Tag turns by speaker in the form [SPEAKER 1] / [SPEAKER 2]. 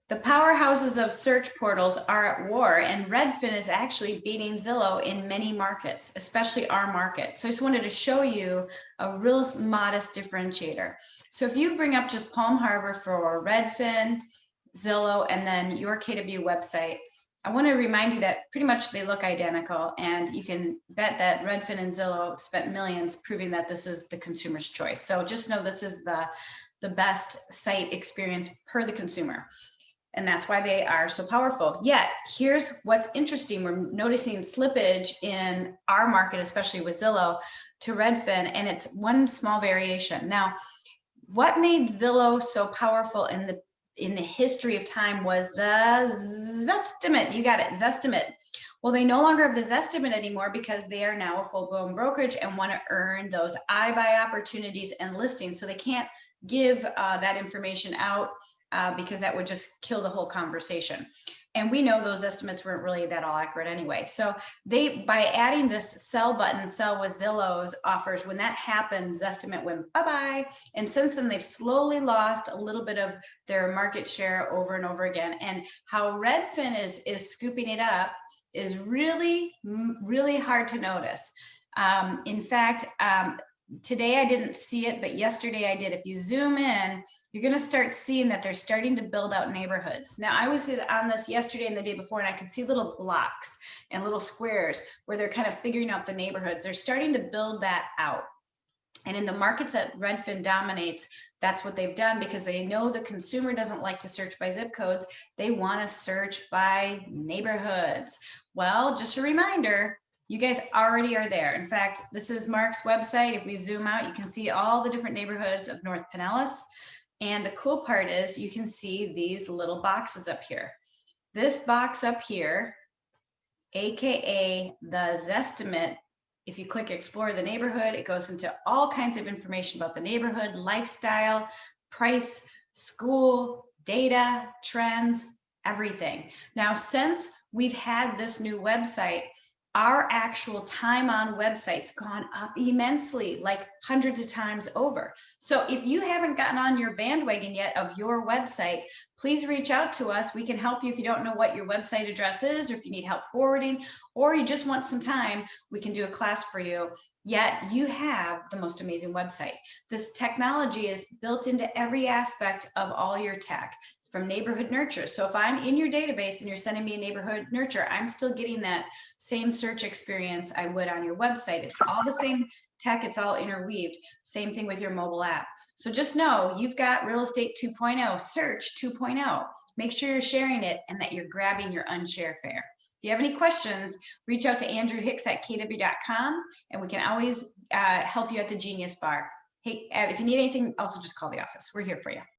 [SPEAKER 1] The powerhouses of search portals are at war, and Redfin is actually beating Zillow in many markets, especially our market. So I just wanted to show you a real modest differentiator. So if you bring up just Palm Harbor for Redfin, Zillow, and then your KW website, I want to remind you that pretty much they look identical, and you can bet that Redfin and Zillow spent millions proving that this is the consumer's choice. So just know this is the best site experience per the consumer. And that's why they are so powerful. Yet, here's what's interesting. We're noticing slippage in our market, especially with Zillow, to Redfin, and it's one small variation. Now, what made Zillow so powerful in the history of time was the Zestimate. You got it, Zestimate. Well, they no longer have the Zestimate anymore because they are now a full-blown brokerage and want to earn those iBuy opportunities and listings. So they can't give that information out because that would just kill the whole conversation. And we know those estimates weren't really that all accurate anyway. So they, by adding this sell button, sell with Zillow's offers, when that happened, Zestimate went bye-bye. And since then, they've slowly lost a little bit of their market share over and over again. And how Redfin is scooping it up is really, really hard to notice. In fact, today I didn't see it, but yesterday I did. If you zoom in, you're going to start seeing that they're starting to build out neighborhoods. Now, I was on this yesterday and the day before, and I could see little blocks and little squares where they're kind of figuring out the neighborhoods. They're starting to build that out. And in the markets that Redfin dominates, that's what they've done because they know the consumer doesn't like to search by zip codes. They want to search by neighborhoods. Well, just a reminder, you guys already are there. In fact, this is Mark's website. If we zoom out, you can see all the different neighborhoods of North Pinellas. And the cool part is you can see these little boxes up here. This box up here, AKA the Zestimate, if you click explore the neighborhood, it goes into all kinds of information about the neighborhood, lifestyle, price, school, data, trends, everything. Now, since we've had this new website, our actual time on website's gone up immensely, like hundreds of times over. So if you haven't gotten on your bandwagon yet of your website, please reach out to us. We can help you if you don't know what your website address is, or if you need help forwarding, or you just want some time, we can do a class for you. Yet you have the most amazing website. This technology is built into every aspect of all your tech, from neighborhood nurture. So if I'm in your database and you're sending me a neighborhood nurture, I'm still getting that same search experience I would on your website. It's all the same tech, it's all interweaved. Same thing with your mobile app. So just know you've got Real Estate 2.0, Search 2.0. Make sure you're sharing it and that you're grabbing your unshare fare. If you have any questions, reach out to Andrew Hicks at kw.com, and we can always help you at the Genius Bar. Hey, if you need anything, also just call the office. We're here for you.